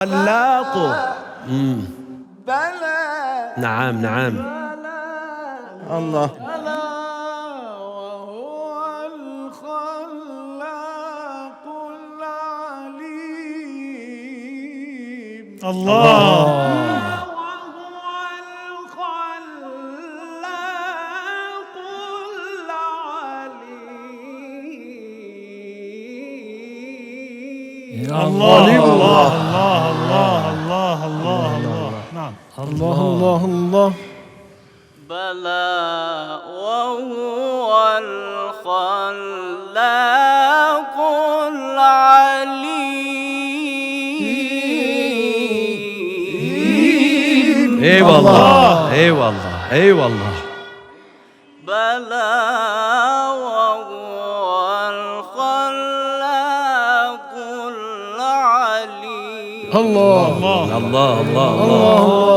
خلاق. بلى نعم نعم. الله. وهو الخلاق العليم. الله. الله الله الله الله الله الله. نعم. الله الله الله. بلى وهو الخلاق العليم. اي والله اي والله اي والله. بلى وهو الخلاق العليم. الله الله الله الله. الله.